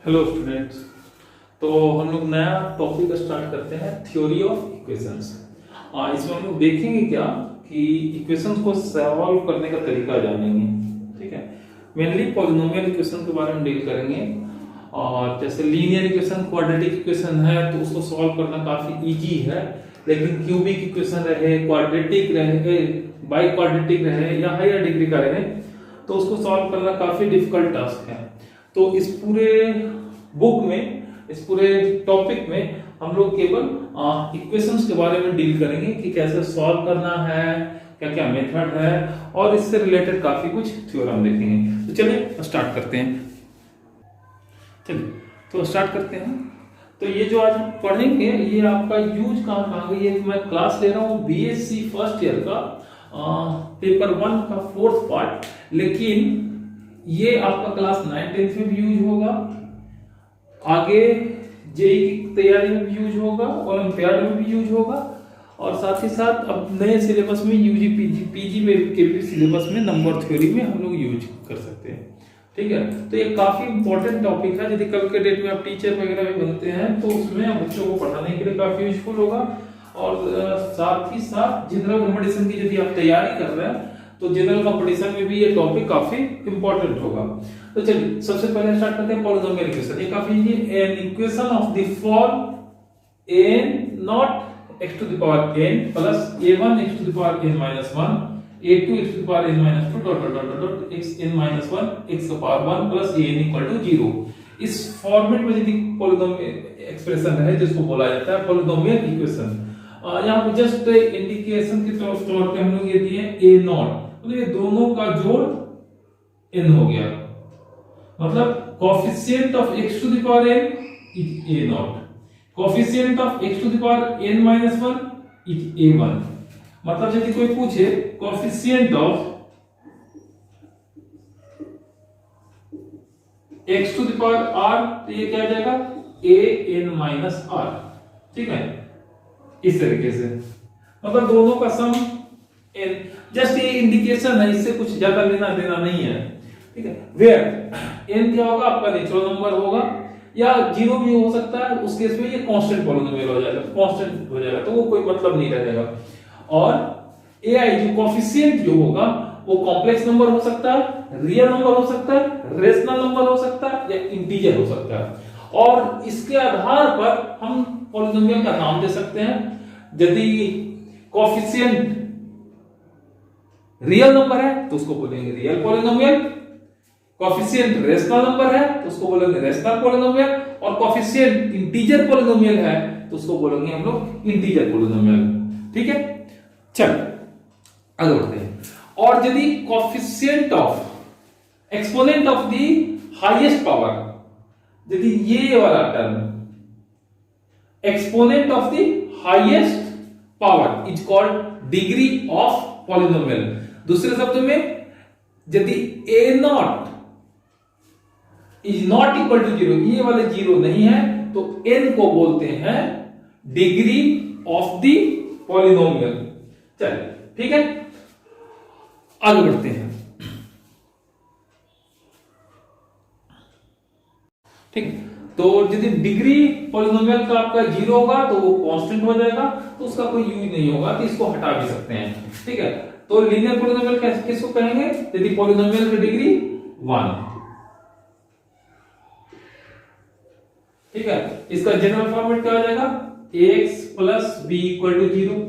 Hello students. तो हम लोग नया टॉपिक स्टार्ट करते हैं, थ्योरी ऑफ इक्वेशंस। इसमें हम लोग देखेंगे क्या कि इक्वेशंस को सॉल्व करने का तरीका जानेंगे। ठीक है, मेनली पॉलिनोमियल इक्वेशन के बारे में डील करेंगे। और जैसे लीनियर इक्वेशन, क्वाड्रेटिक इक्वेशन है तो उसको सॉल्व करना काफी इजी है, लेकिन क्यूबिक इक्वेशन रहे, क्वाड्रेटिक रहे, बाई क्वाड्रेटिक रहे या हायर डिग्री का रहे तो उसको सॉल्व करना काफी डिफिकल्ट टास्क है। तो इस पूरे बुक में, इस पूरे टॉपिक में हम लोग केवल इक्वेशंस के बारे में डील करेंगे कि कैसे सॉल्व करना है, क्या क्या मेथड है, और इससे रिलेटेड काफी कुछ थ्योरम देखेंगे। तो चलिए स्टार्ट करते हैं। तो ये जो आज हम पढ़ेंगे ये आपका यूज कहाँ ये मैं क्लास ले रहा हूँ बीएससी फर्स्ट ईयर का पेपर 1 का 4th पार्ट, लेकिन ये आपका क्लास 9-10 में भी यूज होगा, आगे जेईई की तैयारी में भी यूज होगा, ओलंपियाड में भी यूज होगा, और साथ ही साथ अब नए सिलेबस में यूजी पीजी में के भी सिलेबस में नंबर थ्योरी में हम लोग यूज कर सकते हैं। ठीक है, तो ये काफी इंपॉर्टेंट टॉपिक है। यदि कल के डेट में आप टीचर वगैरह भी बनते हैं तो उसमें बच्चों को पढ़ाने के लिए काफी यूजफुल होगा। और साथ ही साथ जनरल कंपटीशन की यदि आप तैयारी कर रहे हैं तो जनरल कंपटीशन में भी ये टॉपिक काफी इंपॉर्टेंट होगा। तो चलिए सबसे पहले स्टार्ट करते हैं पॉलिनोमियल इक्वेशन। ये काफी इजी है। An equation of the form n naught x to the power n plus a1 x to the power n minus 1 a2 x to the power n minus 2 dot dot dot dot x n minus 1 x का power 1 plus an equal to 0। इस format में यदि polynomial expression है जिसको बोला जाता है polynomial equation. यहाँ पे जस्ट इंडिकेशन के तौर पे हम लोग ये दिए a नॉट, मतलब ये दोनों का जोड़ n हो गया, मतलब coefficient of x to the power n is a naught, coefficient of x to the power n minus 1 is a1। मतलब यदि कोई पूछे coefficient of x to the power r तो ये क्या आ जाएगा an माइनस r। ठीक है, इस तरीके से, मतलब दोनों का सम n, जस्ट ये इंडिकेशन है, इससे कुछ ज्यादा लेना देना नहीं है। ठीक है, वेयर n क्या होगा आपका नेचुरल नंबर होगा या जीरो भी हो सकता है, उस केस में ये कांस्टेंट पॉलिनोमियल हो जाएगा, कांस्टेंट हो जाएगा तो वो कोई मतलब नहीं रहेगा। और ai जो कोएफिशिएंट जो होगा वो कॉम्प्लेक्स नंबर हो सकता है, रियल नंबर हो सकता है, रेशनल नंबर हो सकता है या इंटीजर हो सकता है, और इसके आधार पर हम पॉलिनोमियल का नाम दे सकते हैं। यदि कोएफिशिएंट रियल नंबर है तो उसको बोलेंगे real polynomial, coefficient rational number है तो उसको बोलेंगे रेशनल पॉलिनोमियल, और कोएफिशिएंट इंटीजर पॉलिनोमियल है तो उसको बोलेंगे हम लोग इंटीजर पॉलिनोमियल। ठीक है, चल आगे बढ़ते हैं। और यदि coefficient of exponent of the highest power, यदि ये वाला term exponent of the highest power is called degree of polynomial. दूसरे शब्द में यदि a naught is not equal to 0, ये वाले 0 नहीं है तो n को बोलते हैं डिग्री ऑफ द पॉलिनोमियल। चलिए ठीक है, आगे बढ़ते हैं। ठीक, तो यदि डिग्री पॉलिनोमियल का आपका 0 होगा तो वो कांस्टेंट हो जाएगा, तो उसका कोई यूज नहीं होगा, तो इसको हटा भी सकते हैं। ठीक है, तो लीनियर पॉलिनोमियल किसको कहेंगे यदि पॉलिनोमियल की डिग्री 1। ठीक है, इसका जनरल फॉर्मेट क्या हो जाएगा ax plus b equal to 0।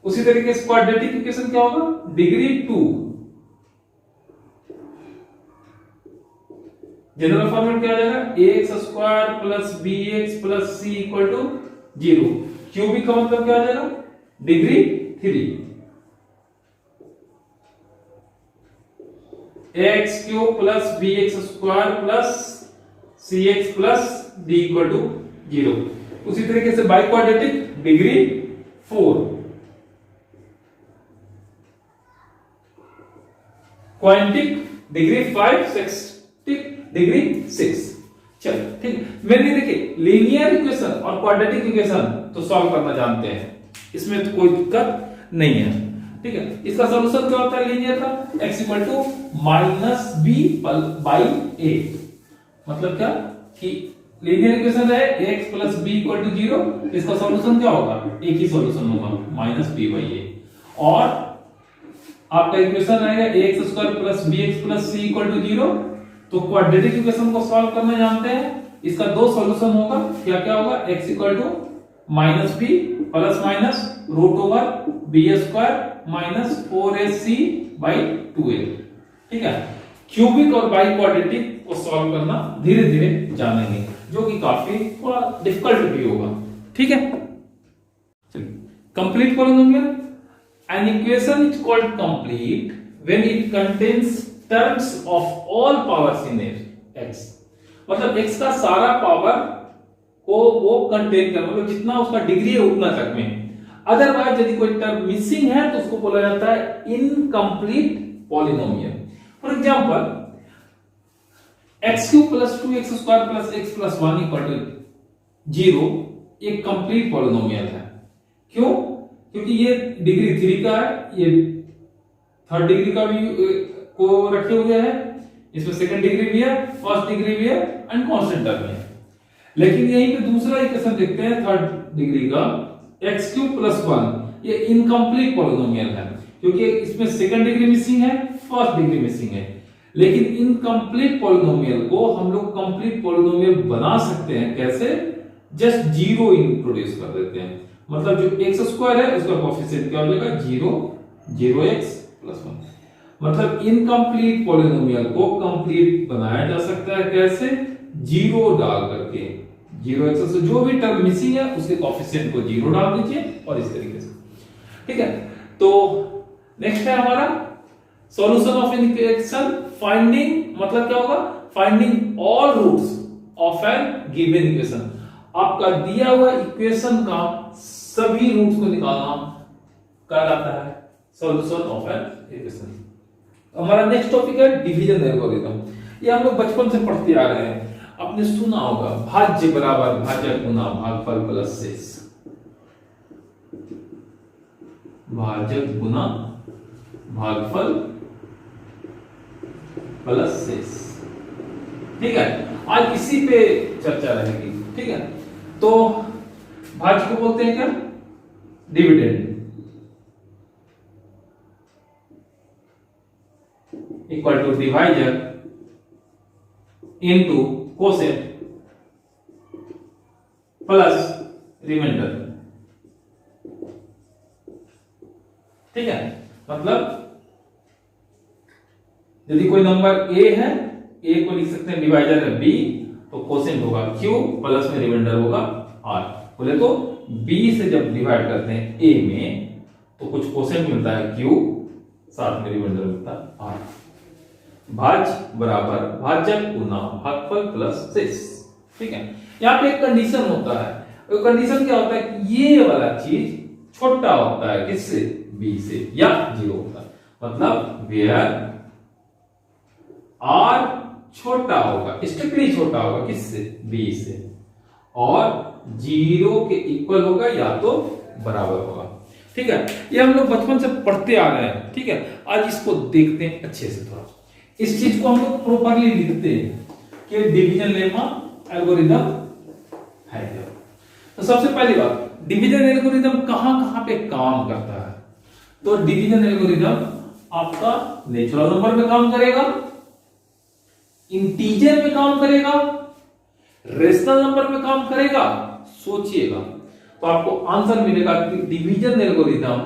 उसी तरीके से क्वाड्रेटिक इक्वेशन क्या होगा डिग्री 2, जनरल फॉर्मेट क्या आ जाएगा ax square plus bx plus c equal to 0। Cubic का मतलब क्या आ जाएगा degree 3, x cube plus bx square plus cx plus d equal to 0। उसी तरीके से biquadratic degree 4, quintic degree 5, sextic degree 6। चलो ठीक, मैंने देखिए लीनियर इक्वेशन और क्वाड्रेटिक इक्वेशन तो सॉल्व करना जानते हैं, इसमें तो कोई दिक्कत नहीं है। ठीक है, इसका सॉल्यूशन क्या होता है लीनियर का x equal to minus b by a. मतलब क्या कि लीनियर इक्वेशन है x plus b equal to 0, इसका सॉल्यूशन क्या होगा, एक ही सॉल्यूशन होगा माइनस बी बाई ए। और आपका इक्वेशन रहेगा ax square plus bx plus c equal to 0। तो क्वाड्रेटिक इक्वेशन को सॉल्व करना जानते हैं, इसका दो सॉल्यूशन होगा, क्या क्या होगा, x equal to minus b plus minus root over b square minus 4ac by 2a। ठीक है, क्यूबिक और बाई क्वाड्रेटिक को सॉल्व करना धीरे धीरे जानेंगे, जो कि काफी थोड़ा डिफिकल्ट भी होगा। ठीक है, complete polynomial, an equation is called complete when it contains terms of all powers in x। मतलब x का सारा पावर को वो कंटेन कर, मतलब जितना उसका डिग्री है उतना तक में। अदरवाइज यदि कोई टर्म मिसिंग है तो उसको बोला जाता है incomplete polynomial. For example x cube plus 2x square plus x plus 1 equal to 0 एक कंप्लीट पॉलिनोमियल है। क्यों? क्योंकि ये डिग्री 3 का है, ये थर्ड डिग्री का भी को रखे हुए है, इसमें सेकंड डिग्री भी है, फर्स्ट डिग्री भी है एंड कांस्टेंट टर्म है। लेकिन यहीं पे दूसरा इक्वेशन देखते हैं थर्ड डिग्री का x क्यूब प्लस 1, ये इनकम्प्लीट पॉलिनोमियल है क्योंकि इसमें सेकंड डिग्री मिसिंग है, फर्स्ट डिग्री मिसिंग है। लेकिन इनकम्प्लीट पॉलिनोमियल को हम लोग कंप्लीट पॉलिनोमियल बना सकते हैं। कैसे? जस्ट जीरो इंट्रोड्यूस कर देते हैं, मतलब जो x स्क्वायर है उसका कोएफिशिएंट क्या हो जाएगा, 0x प्लस 1। मतलब इनकम्प्लीट पॉलिनोमियल को कंप्लीट बनाया जा सकता है कैसे, जीरो डाल करके, 0x से जो भी टर्म मिसिंग है उसके कोएफिशिएंट को 0 डाल दीजिए और इस तरीके से। ठीक है, तो नेक्स्ट है हमारा solution of an equation. Finding मतलब क्या होगा, finding all roots of an given equation. आपका दिया हुआ इक्वेशन का सभी रूट्स को निकालना कहलाता है सॉल्यूशन ऑफ एन इक्वेशन। हमारा नेक्स्ट टॉपिक है डिवीजन एल्गोरिथम। ये हम लोग बचपन से पढ़ते आ रहे हैं, आपने सुना होगा भाज्य बराबर भाजक गुना भागफल प्लस शेष, भाजक गुना भागफल प्लस शेष। ठीक है, आज इसी पे चर्चा रहेगी। ठीक है, तो भाज्य को बोलते हैं क्या, dividend, equal to divisor into quotient plus remainder. ठीक है, मतलब यदि कोई नंबर a है, a को लिख सकते हैं डिवाइजर है b, तो कोसेंट होगा q प्लस में रिमाइंडर होगा r। बोले तो b से जब डिवाइड करते हैं a में तो कुछ कोसेंट मिलता है q, साथ में रिमाइंडर मिलता है r। भाज्य बराबर भाजक गुना भागफल प्लस शेष। ठीक है, यहाँ पे एक कंडीशन होता है, वो कंडीशन क्या होता है कि ये वाला चीज छोटा होता है किससे, b से, या 0 होता है। मतलब वेयर r छोटा होगा, स्ट्रिक्टली छोटा होगा किससे, b से, और 0 के इक्वल होगा या तो बराबर होगा। ठीक है, ये हम लोग बचपन से पढ़ते आ रहे हैं। ठीक है, आज इसको देखते हैं अच्छे से। थोड़ा इस चीज को हम लोग प्रॉपर्ली लिखते हैं कि डिवीजन लेमा एल्गोरिथम है क्या। तो सबसे पहली बात, डिवीजन एल्गोरिथम कहां पे काम करता है। तो डिवीजन एल्गोरिथम आपका नेचुरल नंबर में काम करेगा, इंटीजर में काम करेगा, रेशनल नंबर में काम करेगा। सोचिएगा तो आपको आंसर मिलेगा कि डिवीजन एल्गोरिथम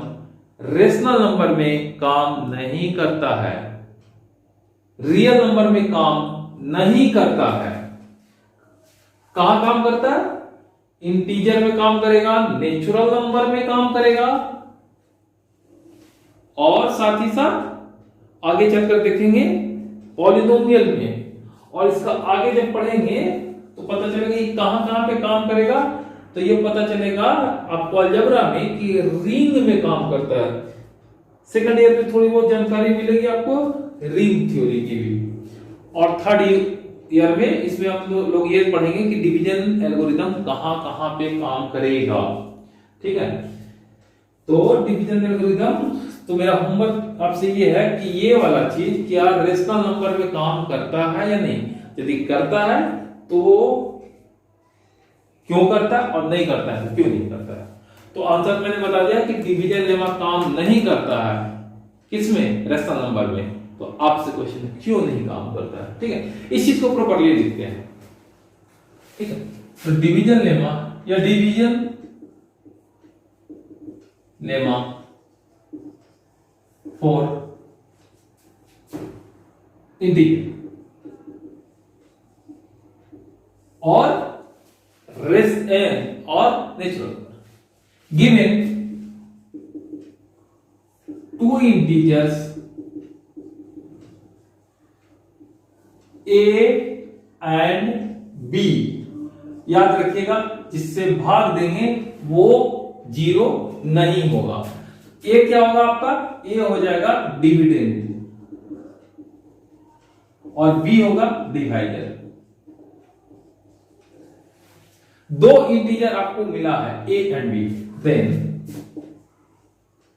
रेशनल नंबर में काम नहीं करता है, रियल नंबर में काम नहीं करता है। कहां काम करता है, इंटीजर में काम करेगा, नेचुरल नंबर में काम करेगा, और साथ ही साथ आगे चलकर देखेंगे पॉलिनोमियल में। और इसका आगे जब पढ़ेंगे तो पता चलेगा कि कहां पे काम करेगा। तो ये पता चलेगा आपको अलजेब्रा में कि रिंग में काम करता है। सेकंड ईयर में थोड़ी बहुत जानकारी मिलेगी आपको रिंग थ्योरी की भी, और थर्ड ईयर में इसमें हम लोग ये पढ़ेंगे कि डिवीजन एल्गोरिथम कहां पे काम करेगा। ठीक है, तो डिवीजन एल्गोरिथम, तो मेरा होमवर्क आपसे ये है कि ये वाला चीज क्या रेशनल नंबर में काम करता है या नहीं। यदि करता है तो क्यों करता है और नहीं करता है तो क्यों नहीं करता है। तो आंसर मैंने बता दिया कि डिवीजन लेमा काम नहीं करता है किसमें, रेशनल नंबर में। तो आपसे क्वेश्चन क्यों नहीं काम करता है, ठीक है। इस चीज को प्रॉपर्ली लिखते हैं, ठीक है। तो डिवीजन लेमा या डिवीजन लेमा फॉर इंटीजर और natural given two integers a and b, याद रखिएगा जिससे भाग देंगे वो 0 नहीं होगा। a क्या होगा आपका, a हो जाएगा डिविडेंड और b होगा डिवाइडर। दो इंटीजर आपको मिला है a and b, then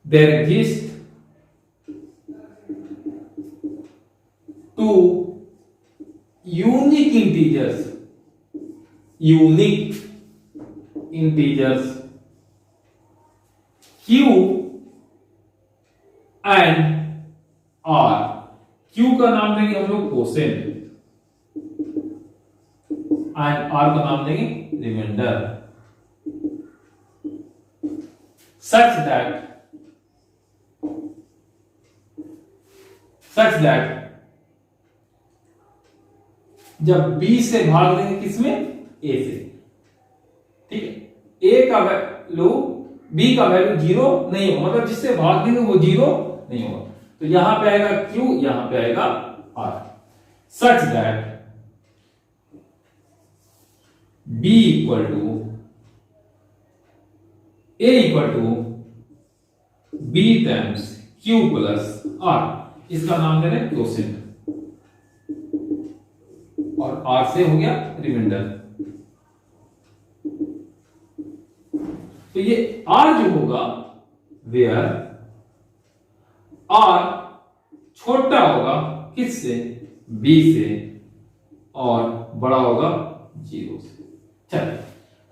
there exist two unique integers q and r। q का नाम देंगे हम लोग कोसेंट एंड r का नाम देंगे रिमाइंडर, such that जब b से भाग देंगे किसमें, a से, ठीक है। a का वैल्यू b का वैल्यू 0 नहीं होगा, मतलब जिससे भाग देंगे वो 0 नहीं होगा। तो यहां पे आएगा q, यहां पे आएगा r, such that b equal to a equal to b times q plus r। इसका नाम दे रहे क्वोशिएंट और r से हो गया रिमाइंडर। तो ये r जो होगा वेयर r छोटा होगा किससे, b से, और बड़ा होगा 0 से। चलिए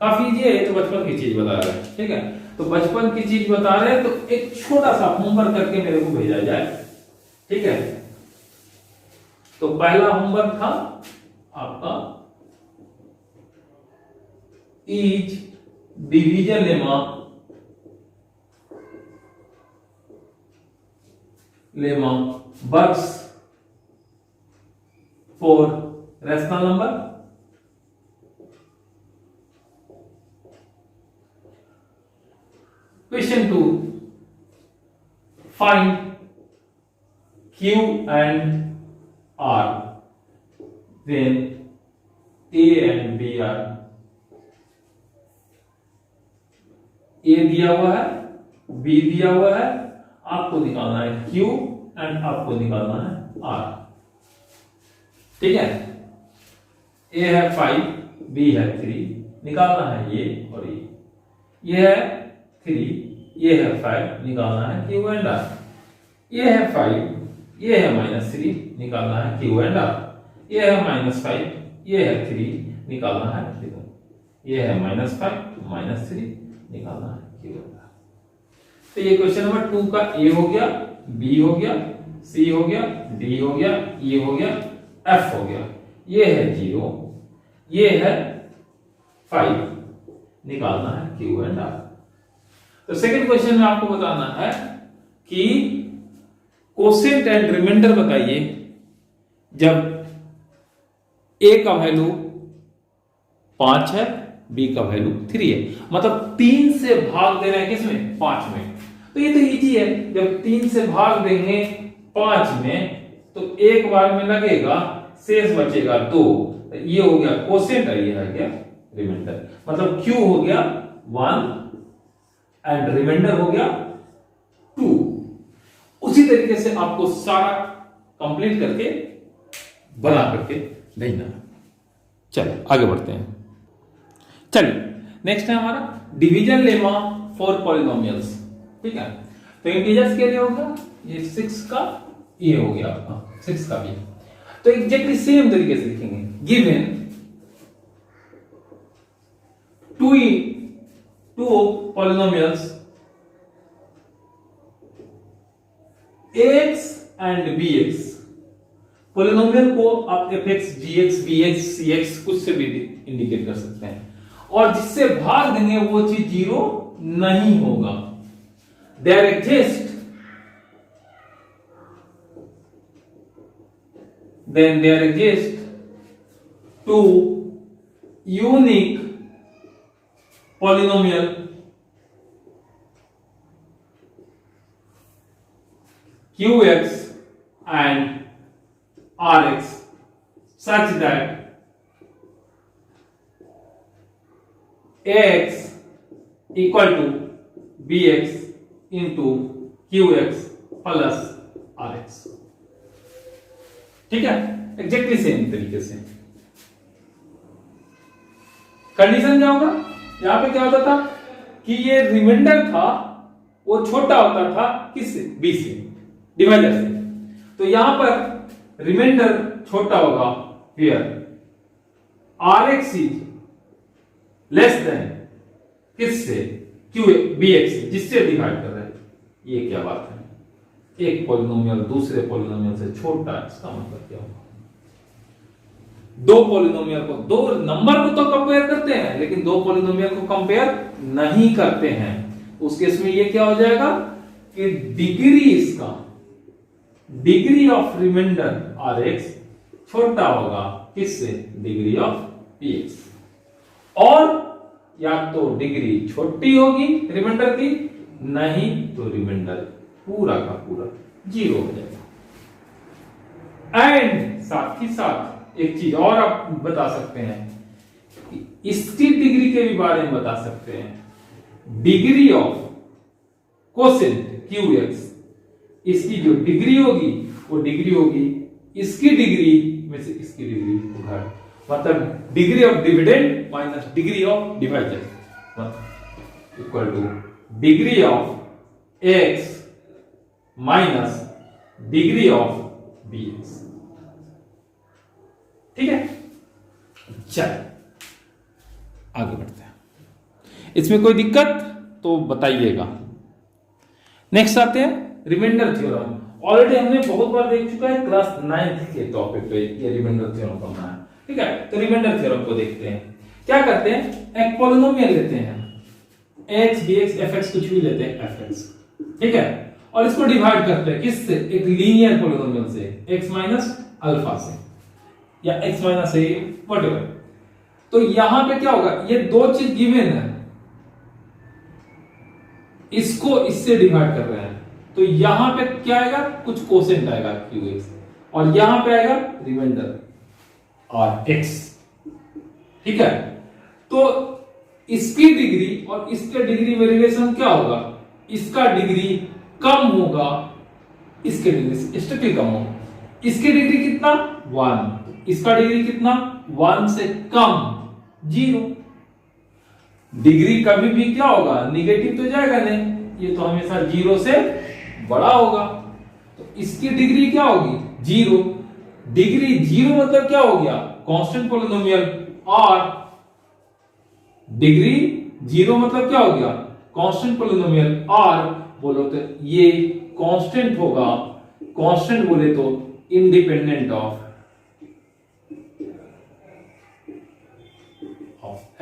काफी इजी है, तो बचपन की चीज बता रहे हैं, ठीक है। तो बचपन की चीज बता रहे हैं तो एक छोटा सा होमवर्क करके मेरे को भेजा जाए, ठीक है। तो पहला होमवर्क था आपका each division lemma works for rational number. Question 2, find Q and R when A and B are, A दिया हुआ है, B दिया हुआ है, आपको निकालना है Q एंड आपको निकालना है R, ठीक है। A है 5, B है 3, निकालना है ये और ये है 3, ये है 5, निकालना है Q एंड R। ये है 5, ये है -3, निकालना है Q एंड R। ये है -5, ये है 3, निकालना है Q। ये है -5 -3, निकालना है Q एंड R। तो ये क्वेश्चन नंबर 2 का A हो गया, B हो गया, C हो गया, D हो गया, E हो गया, F हो गया। ये है 0, ये है 5, निकालना है Q एंड R। तो सेकंड क्वेश्चन में आपको बताना है कि कोसेंट एंड रिमाइंडर बताइए जब a का वैल्यू 5 है, b का वैल्यू 3 है, मतलब 3 से भाग देना है किसमें, 5 में। तो ये तो इजी है, जब 3 से भाग देंगे 5 में तो एक बार में लगेगा, शेष बचेगा 2। ये हो गया कोसेंट, ये आ गया रिमाइंडर, मतलब q हो गया 1 एंड रिमाइंडर हो गया 2। उसी तरीके से आपको सारा कंप्लीट करके बना करके भेजना। चलिए आगे बढ़ते हैं। चलिए नेक्स्ट है हमारा डिवीजन लेमा फॉर पॉलिनोमियल्स, ठीक है। तो इंटीजर्स के लिए होगा ये 6 का, ये हो गया आपका 6 का भी। तो एग्जैक्टली सेम तरीके से लिखेंगे, given two polynomials ax and bx। पॉलिनोमियल को आप fx, gx, bx, cx कुछ से भी इंडिकेट कर सकते हैं, और जिससे भाग देंगे वो चीज जीरो नहीं होगा। There exist then there exist two unique polynomial qx and rx such that ax equal to bx into qx plus rx। ठीक है, एग्जैक्टली सेम तरीके से। कंडीशन क्या होगा, यहां पे क्या होता था कि ये रिमाइंडर था वो छोटा होता था किससे, बी से, डिवाइजर से। तो यहां पर रिमाइंडर छोटा होगा here rx is less than किससे, क्यू bx से, जिससे डिवाइड कर रहे हैं। ये क्या बात है, एक पॉलिनोमियल दूसरे पॉलिनोमियल से छोटा, इसका मतलब क्या होगा। दो पॉलिनोमियल को, दो नंबर को तो कंपेयर करते हैं लेकिन दो पॉलिनोमियल को कंपेयर नहीं करते हैं। उस केस में ये क्या हो जाएगा कि डिग्री, इसका डिग्री ऑफ रिमाइंडर rx छोटा होगा किससे, डिग्री ऑफ bx। और या तो डिग्री छोटी होगी रिमाइंडर की, नहीं तो रिमाइंडर पूरा का पूरा जीरो हो जाएगा। एंड साथ ही साथ एक चीज और आप बता सकते हैं कि इसकी डिग्री के भी बारे में बता सकते हैं। डिग्री ऑफ कोसेंट qx, इसकी जो डिग्री होगी वो डिग्री होगी इसकी डिग्री में से इसकी डिग्री घट, मतलब degree of dividend minus degree of divisor equal two degree of x minus degree of bx। ठीक है, चल आगे बढ़ते हैं। इसमें कोई दिक्कत तो बताइएगा। नेक्स्ट आते हैं रिमाइंडर थ्योरम। ऑलरेडी हमने बहुत बार देख चुका है क्लास 9th के टॉपिक पे ये रिमाइंडर थ्योरम पढ़ना है। ठीक है, तो रिमाइंडर थ्योरम को देखते हैं। क्या करते हैं, एक पॉलिनोमियल लेते हैं x bx fx, कुछ भी लेते हैं fx, ठीक है, और इसको डिवाइड करते हैं किससे, एक लीनियर पॉलिनोमियल से, x माइनस अल्फा से या x माइनस ए व्हाटएवर। तो यहां पे क्या होगा, ये दो चीज गिवन है, इसको इससे डिवाइड कर रहे हैं, तो यहां पे क्या आएगा, कुछ कोसेंट आएगा qx, और यहां पे आएगा रिमाइंडर rx। ठीक है, तो इसकी डिग्री और इसके डिग्री में रिलेशन क्या होगा, इसका डिग्री कम होगा इसके डिग्री से, स्ट्रिक्टली कम होगा। इसकी डिग्री कितना 1, इसका डिग्री कितना 1 से कम 0। डिग्री कभी भी क्या होगा, निगेटिव तो जाएगा नहीं, ये तो हमेशा 0 से बड़ा होगा। तो इसकी डिग्री क्या होगी 0। डिग्री 0 मतलब क्या हो गया, कांस्टेंट पॉलिनोमियल, और डिग्री 0 मतलब क्या हो गया, कांस्टेंट पॉलिनोमियल, और बोलो तो ये कांस्टेंट होगा। कांस्टेंट बोले तो इंडिपेंडेंट ऑफ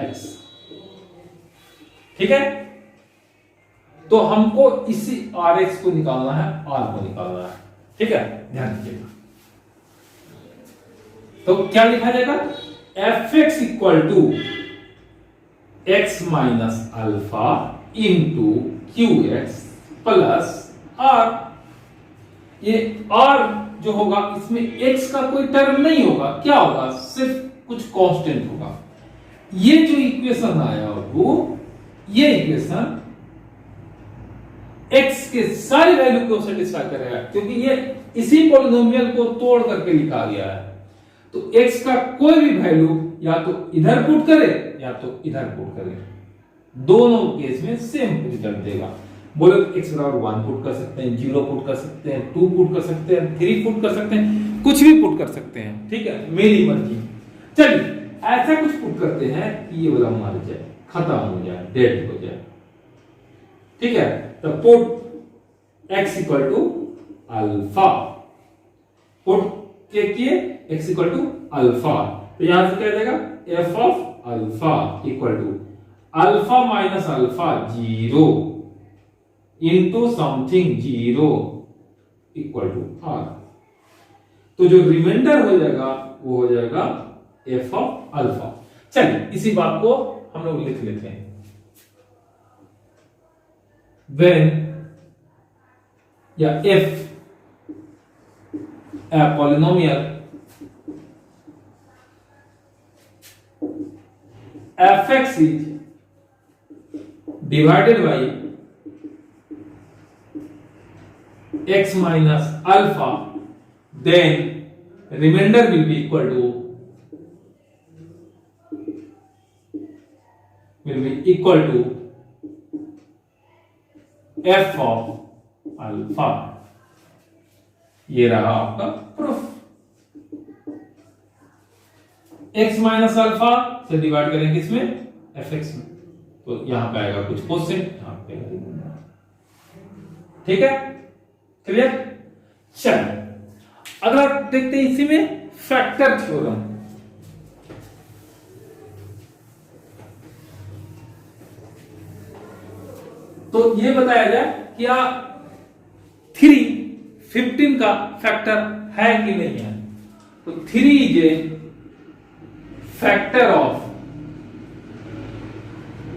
x। ठीक है, तो हमको इसी rx को निकालना है, r को निकालना है। ठीक है, ध्यान दीजिएगा। तो क्या लिखा जाएगा, fx equal to x minus alpha into qx plus r। ये r जो होगा इसमें x का कोई टर्म नहीं होगा, क्या होगा, सिर्फ कुछ कांस्टेंट होगा। ये जो इक्वेशन आया वो, ये इक्वेशन x के सारी वैल्यू को सेटिस्फाई करेगा, क्योंकि ये इसी पॉलिनोमियल को तोड़ करके लिखा गया है। तो x का कोई भी वैल्यू या तो इधर पुट करे या तो इधर पुट करे, दोनों केस में सेम रिजल्ट देगा। बोले x बराबर 1 पुट कर सकते हैं, 0 पुट कर सकते हैं, 2 पुट कर सकते हैं, 3 पुट कर सकते हैं, कुछ भी पुट कर सकते हैं। ठीक है, मेरी मर्जी। चलिए ऐसा कुछ पुट करते हैं कि ये वाला मार जाए, खत्म हो जाए, डेड हो जाए। ठीक है, तो put x equal to alpha, put के किए x इक्वल टू अल्फा, तो यहां से क्या जाएगा f of alpha equal to alpha minus alpha 0 into something 0 equal to r। तो जो रिमाइंडर हो जाएगा वो हो जाएगा f ऑफ अल्फा। चलिए इसी बात को हम लोग लिख लेते हैं। when या if a polynomial fx is divided by x minus alpha, then remainder will be equal to f of alpha. ये रहा आपका प्रूफ। x माइनस अल्फा से डिवाइड करेंगे इसमें fx में, तो यहां पे आएगा कुछ क्वेश्चन यहां पे। ठीक है, क्लियर। चलो अगला देखते हैं इसी में फैक्टर थ्योरम। तो ये बताया जाए क्या 3 15 का फैक्टर है कि नहीं है। तो 3 is a factor of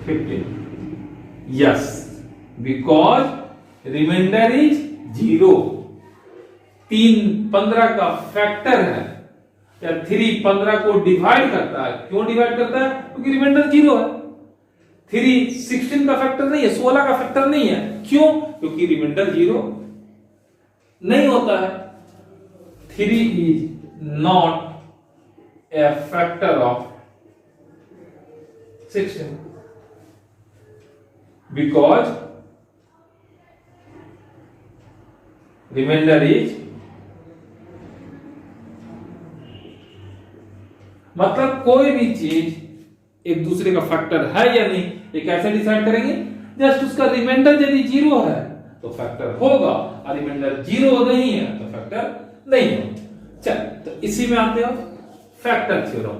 15, yes, because remainder is 0। 3 15 का फैक्टर है, या 3 15 को डिवाइड करता है। क्यों डिवाइड करता है? क्योंकि रिमाइंडर 0 है। 3 16 का फैक्टर नहीं है, 16 का फैक्टर नहीं है। क्यों? क्योंकि रिमाइंडर 0 नहीं होता है। 3 is not a factor of 16 because remainder is, मतलब कोई भी चीज एक दूसरे का फैक्टर है या नहीं ये कैसे डिसाइड करेंगे? जस्ट उसका रिमाइंडर यदि 0 है तो फैक्टर होगा, और रिमाइंडर 0 नहीं है तो फैक्टर नहीं होगा। चल तो इसी में आते हो फैक्टर थ्योरम।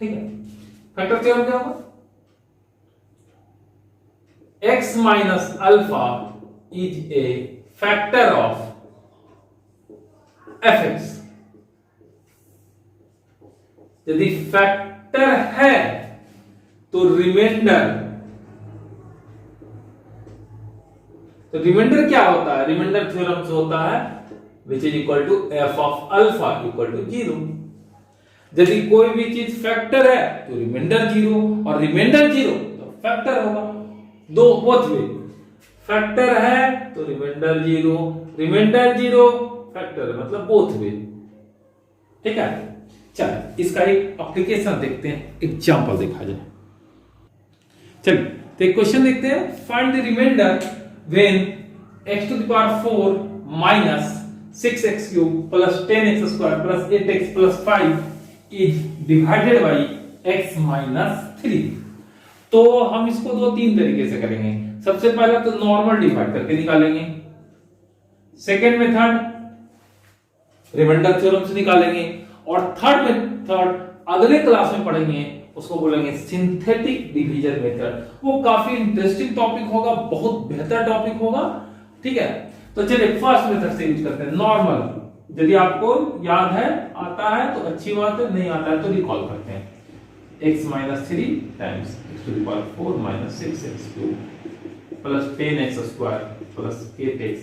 ठीक है, फैक्टर थ्योरम क्या होगा? x minus alpha is a factor of fx। यदि फैक्टर है तो रिमाइंडर, तो रिमाइंडर क्या होता है? रिमाइंडर थ्योरम से होता है which is equal to f of alpha equal to 0। यदि कोई भी चीज फैक्टर है तो रिमाइंडर 0, और रिमाइंडर 0 तो फैक्टर होगा। दो बोथ वे, फैक्टर है तो रिमाइंडर 0, रिमाइंडर 0 फैक्टर, मतलब बोथ वे। ठीक है, चलिए इसका एक एप्लीकेशन देखते हैं, एग्जांपल देखा जाए। चलिए तो एक क्वेश्चन देखते हैं। Find the remainder when x to the power 4 minus 6x cube plus 10x square plus 8x plus 5 is divided by x minus 3। तो हम इसको 2-3 तरीके से करेंगे। सबसे पहला तो नॉर्मल डिवाइड करके निकालेंगे, सेकेंड मेथड रिमाइंडर थ्योरम से निकालेंगे, और थर्ड मेथड अगले क्लास में पढ़ेंगे, उसको बोलेंगे सिंथेटिक डिवीजन मेथड। वो काफी इंटरेस्टिंग टॉपिक होगा, बहुत बेहतर टॉपिक होगा। ठीक है, तो चलिए फर्स्ट मेथड से यूज करते हैं, नॉर्मल। यदि आपको याद है, आता है तो अच्छी बात है, नहीं आता है तो रिकॉल करते हैं। x minus 3 times x to the power 4 minus 6x cube plus 10x square plus 8x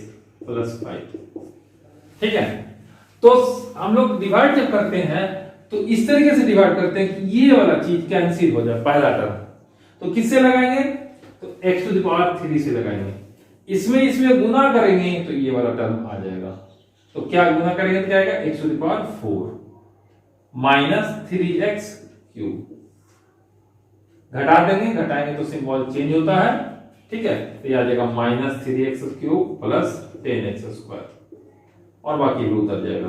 plus 5। ठीक है, तो हम लोग डिवाइड जब करते हैं तो इस तरीके से डिवाइड करते हैं कि ये वाला चीज कैंसिल हो जाए, पहला टर्म। तो किससे लगाएंगे? तो x टू द पावर 3 से लगाएंगे। इसमें गुना करेंगे तो ये वाला टर्म आ जाएगा। तो क्या गुना करेंगे तो क्या आएगा? x to the power 4 minus 3x cube. घटा देंगे, घटाएंगे तो सिंबल चेंज होता है। ठीक है, तो ये आ जाएगा minus 3x cube plus 10x square, और बाकी भी उतर जाएगा।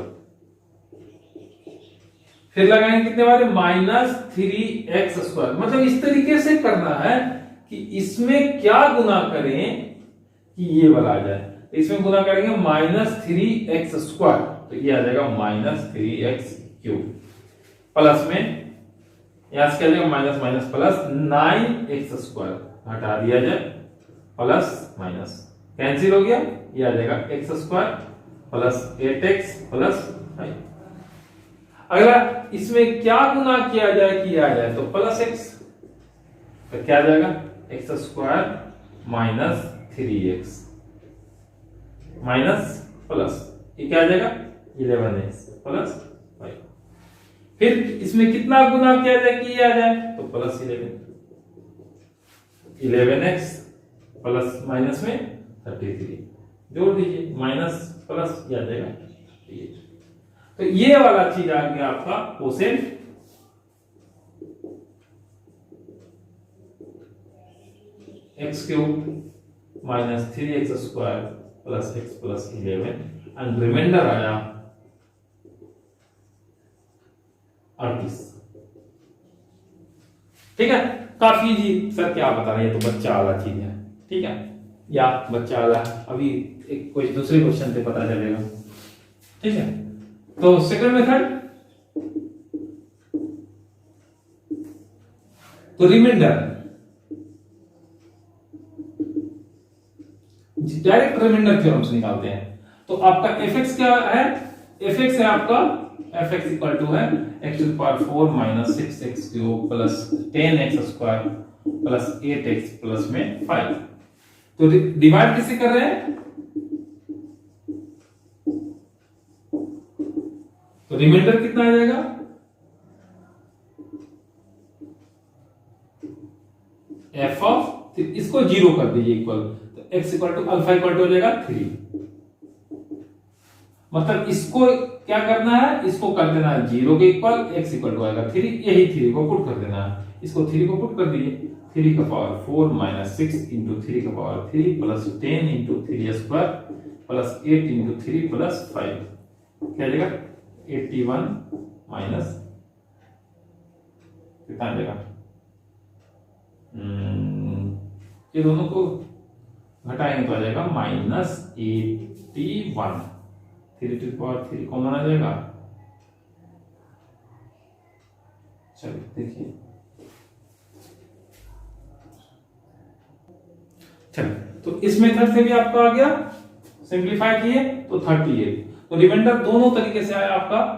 फिर लगाएंगे कितने वाले -3x²। मतलब इस तरीके से करना है कि इसमें क्या गुना करें कि ये वाला आ जाए। इसमें गुना करेंगे -3x², तो ये आ जाएगा -3x³ प्लस में यहां से क्या जाएगा माइनस माइनस प्लस 9x² हटा दिया जाए प्लस माइनस कैंसिल हो गया, ये आ जाएगा x² प्लस 8x प्लस 5। अगला इसमें क्या गुना किया जाए कि आ जाए, तो प्लस x, तो क्या आ जाएगा x² minus 3x minus plus ये क्या आ जाएगा 11x प्लस 5। फिर इसमें कितना गुना किया जाए कि ये आ जाए, तो प्लस 11x प्लस माइनस में 33 जोड़ दीजिए माइनस प्लस ये आ जाएगा 38। तो ये वाला चीज आ गया आपका quotient x³ minus 3x² plus x plus 11 and remainder आया 38। ठीक है, काफी जी सर क्या बता रहे हैं, तो बच्चा वाला चीज है। ठीक है, या बच्चा वाला अभी एक कोई दूसरे क्वेश्चन पे पता चलेगा। ठीक है, तो सेकंड मेथड, तो रिमाइंडर डायरेक्ट रिमाइंडर थ्योरम से निकालते हैं। तो आपका fx क्या है, fx है आपका fx इक्वल टू है x⁴ minus 6x³ plus 10x² plus 8x plus में 5। तो डिवाइड किसे कर रहे हैं, तो रिमाइंडर कितना आ जाएगा f ऑफ, इसको 0 कर दीजिए इक्वल, तो x equal to alpha equal to हो जाएगा 3। मतलब इसको क्या करना है, इसको कर देना है 0 के इक्वल, x इक्वल टू आएगा 3, यही 3 को पुट कर देना है, इसको 3 को पुट कर दीजिए 3 का पावर 4 माइनस 6 इंटू 3 का power 3 plus 10 into 3² plus 8 into 3 plus 5 क्या जाएगा 81 माइनस कितना आ जाएगा, ये दोनों को घटाएंगे तो आ जाएगा -81। 3 टू पावर 3 कॉमन आ जाएगा। चलिए देखिए, चलिए तो इस मेथड से भी आपका आ गया, सिंपलीफाई किए तो 38। तो रिमाइंडर दोनों तरीके से आया आपका।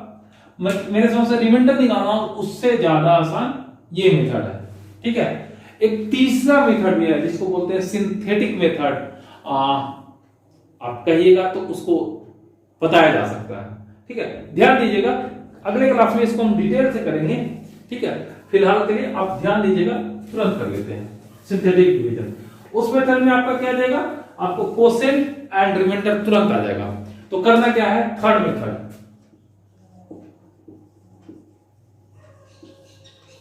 मेरे समझ से रिमाइंडर निकालना उससे ज्यादा आसान ये मेथड है। ठीक है, एक तीसरा मेथड भी है जिसको बोलते हैं सिंथेटिक मेथड। आप कहिएगा तो उसको बताया जा सकता है। ठीक है, ध्यान दीजिएगा, अगले क्लास में इसको हम डिटेल से करेंगे। ठीक है, फिलहाल के लिए आप ध्यान दीजिएगा, तुरंत कर लेते हैं सिंथेटिक डिवीजन। उस मेथड में आपका क्या जाएगा, आपको कोसेंट एंड रिमाइंडर तुरंत आ जाएगा। तो करना क्या है, third method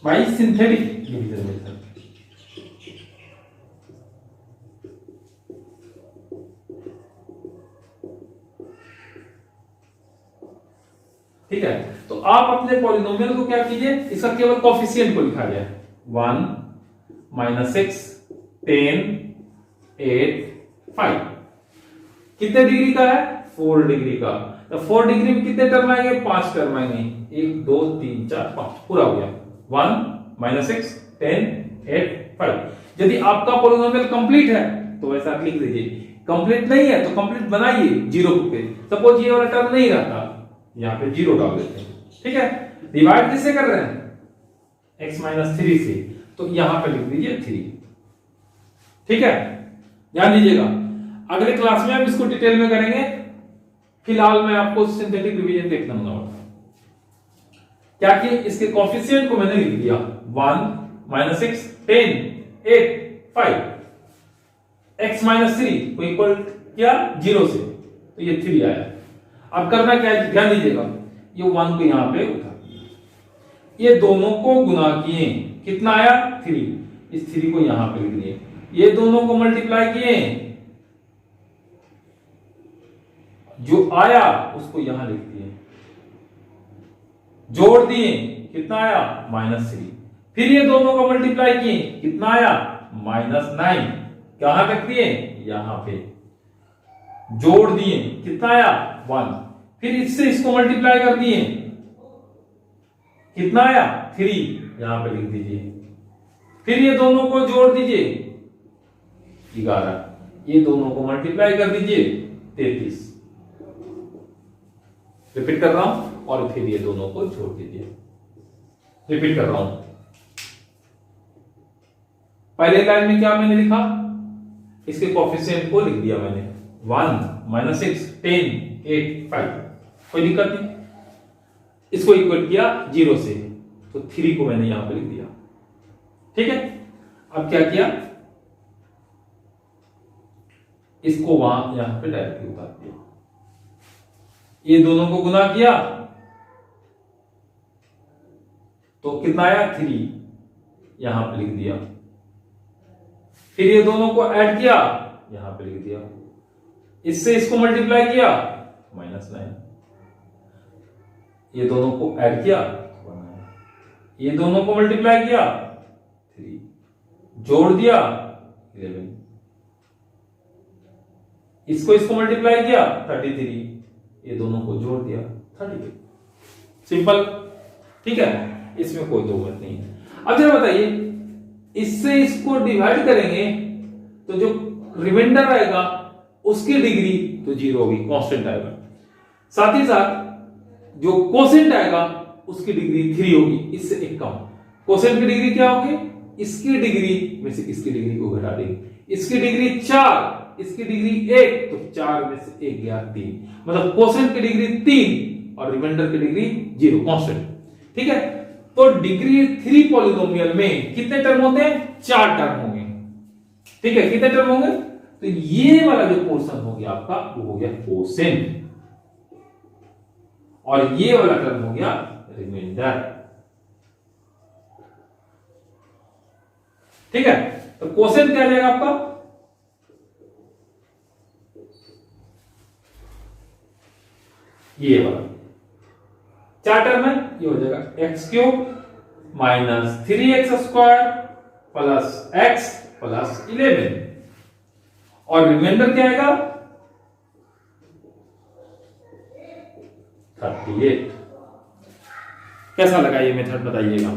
by synthetic division method. ठीक है, तो आप अपने पॉलिनोमियल को क्या कीजिए, इसका केवल कोफिशिएंट को लिखा जाए 1 -6 10 8 5। कितने डिग्री का है, 4 डिग्री का। तो 4 डिग्री में कितने टर्म आएंगे, 5 टर्म आएंगे, 1 2 3 4 5 पूरा हो गया। 1 -6 10 8 5। यदि आपका पॉलिनोमियल कंप्लीट है तो ऐसा लिख दीजिए, कंप्लीट नहीं है तो कंप्लीट बनाइए 0 पे। सपोज ये वाला टर्म नहीं रहता, यहाँ पे 0 डाल देते हैं। ठीक है, डिवाइड किससे कर रहे हैं, x-3 से, तो यहां पे लिख दीजिए 3। ठीक है, ध्यान दीजिएगा, अगले क्लास में हम इसको डिटेल में करेंगे। फिलहाल मैं आपको सिंथेटिक डिवीजन देखना होगा। क्या कि इसके कोफिशिएंट को मैंने लिख दिया 1 -6 10 8 5। x-3 को इक्वल किया 0 से, तो ये 3 आया। अब करना क्या है, ध्यान दीजिएगा, ये 1 को यहां पे उठा, ये दोनों को गुना किए, कितना आया 3, इस 3 को यहां पे लिख दिए, ये दोनों को मल्टीप्लाई किए, जो आया उसको यहां लिख दिए। जोड़ दिए, कितना आया -3। फिर ये दोनों को मल्टीप्लाई किए, कितना आया -9। कहां तक दिए, यहां पे जोड़ दिए, कितना आया 1। फिर इससे इसको मल्टीप्लाई कर दिए, कितना आया 3, यहां पे लिख दीजिए। फिर ये दोनों को जोड़ दीजिए 11, ये दोनों को मल्टीप्लाई कर दीजिए 33। रिपीट कर रहा हूं, और फिर ये दोनों को जोड़ दीजिए। रिपीट कर रहा हूं, पहले लाइन में क्या मैंने लिखा, इसके कोएफिशिएंट को लिख दिया मैंने 1 -6 10 8 5, कोई दिक्कत नहीं। इसको इक्वल किया 0 से, तो 3 को मैंने यहां पे लिख दिया। ठीक है, अब क्या किया, इसको वहां यहां पे डायरेक्टली उतार दिया। ये दोनों को गुना किया तो कितना आया 3, यहां पे लिख दिया। फिर ये दोनों को ऐड किया, यहां पे लिख दिया। इससे इसको मल्टीप्लाई किया -9, ये दोनों को ऐड किया 1, ये दोनों को मल्टीप्लाई किया 3, जोड़ दिया 11, इसको इसको मल्टीप्लाई किया 33, ये दोनों को जोड़ दिया 38। सिंपल, ठीक है, इसमें कोई दो बात नहीं है। अब जरा बताइए, इससे इसको डिवाइड करेंगे तो जो रिमाइंडर आएगा उसकी डिग्री तो 0 होगी, कांस्टेंट आएगा। साथ ही साथ जो कोसेंट आएगा उसकी डिग्री 3 होगी, इससे एक कम। कोसेंट की डिग्री क्या होगी, इसकी डिग्री में से इसकी डिग्री को घटा देंगे। इसकी डिग्री 4, इसकी डिग्री 1, तो 4 में से 1 गया 3, मतलब कोसेंट की डिग्री 3 और रिमाइंडर की डिग्री 0, कांस्टेंट। ठीक है, तो डिग्री 3 पॉलिनोमियल में कितने टर्म होते हैं, 4 टर्म होंगे। ठीक है, कितने टर्म होंगे, तो ये वाला जो पोर्शन हो गया आपका वो हो गया कोसेंट, और ये वाला टर्म हो गया रिमाइंडर। ठीक है, तो कोसेंट क्या आ जाएगा आपका, ये वाला 4 टर्म है, ये हो जाएगा x³ - 3x² plus x plus 11, और रिमाइंडर क्या आएगा 38। कैसा लगा ये मेथड बताइएगा।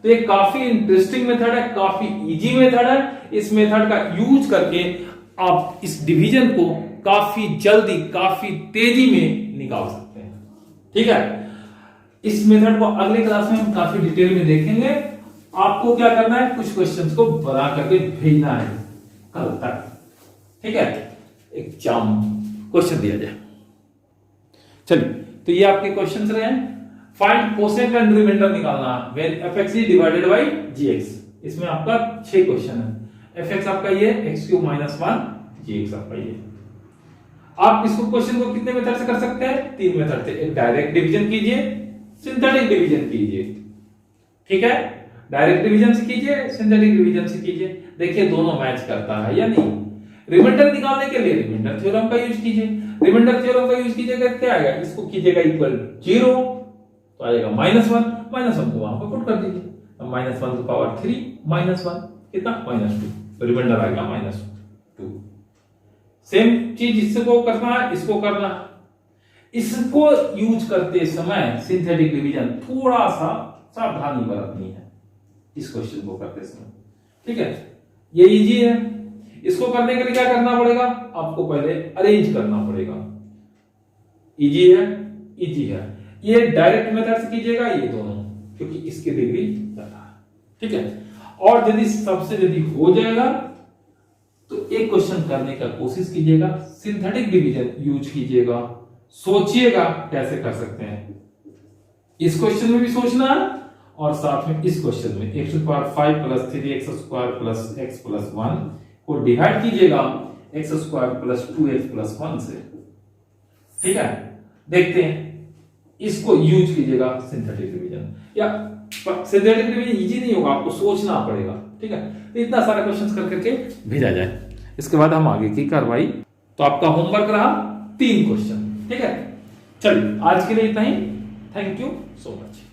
तो ये काफी इंटरेस्टिंग मेथड है, काफी इजी मेथड है। इस मेथड का यूज करके आप इस डिवीजन को काफी जल्दी, काफी तेजी में निकाल सकते हैं। ठीक है, इस मेथड को अगले क्लास में हम काफी डिटेल में देखेंगे। आपको क्या करना है, कुछ क्वेश्चंस को बना करके भेजना है कल तक। ठीक है, एग्जाम क्वेश्चन दिया जाए। चलिए, तो ये आपके क्वेश्चंस रहे हैं। फाइंड कोसेंट एंड रिमाइंडर निकालना when fx is divided by gx। इसमें आपका 6 क्वेश्चन है। fx आपका ये x³ - 1, gx आपका ये। आप इसको क्वेश्चन को कितने मेथड से कर सकते हैं, 3 मेथड से। एक डायरेक्ट डिवीजन कीजिए, सिंथेटिक डिवीजन कीजिए। ठीक है, डायरेक्ट डिवीजन से कीजिए, सिंथेटिक डिवीजन से कीजिए। देखिए दोनों मैच करता है या नहीं। रिमाइंडर निकालने के लिए रिमाइंडर थ्योरम का यूज कीजिए। रिमाइंडर थ्योरम का यूज कीजिएगा, क्या आएगा, इसको कीजिएगा इक्वल 0 तो आएगा -1 को वहां पर पुट कर दीजिए। अब -1 की पावर 3 -1 कितना -2, तो रिमाइंडर आएगा -2। सेम चीज इसको करना है, इसको करना है। इसको यूज करते समय सिंथेटिक डिवीजन थोड़ा सा सावधानी बरतनी है इस क्वेश्चन को करते समय। ठीक है, ये इजी है। इसको करने के लिए क्या करना पड़ेगा, आपको पहले अरेंज करना पड़ेगा। इजी है, इजी है। ये डायरेक्ट मेथड से कीजिएगा, ये दोनों, क्योंकि इसकी डिग्री ज्यादा है। ठीक है, और यदि सबसे यदि हो जाएगा तो एक क्वेश्चन करने का कोशिश कीजिएगा, सिंथेटिक डिवीजन यूज कीजिएगा, सोचिएगा कैसे कर सकते हैं। इस क्वेश्चन में भी सोचना है और साथ में इस क्वेश्चन में x⁵ plus 3x² plus x plus 1 को डिवाइड कीजिएगा x² प्लस 2x प्लस 1 से। ठीक है, देखते हैं, इसको यूज कीजिएगा सिंथेटिक डिवीजन। या सिंथेटिक डिवीजन इजी नहीं होगा, आपको सोचना पड़ेगा। ठीक है, तो इतना सारा क्वेश्चंस कर करके भेजा जाए, इसके बाद हम आगे की कार्रवाई। तो आपका होमवर्क रहा 3 क्वेश्चन। ठीक है, चलिए आज के लिए इतना ही। Thank you so much.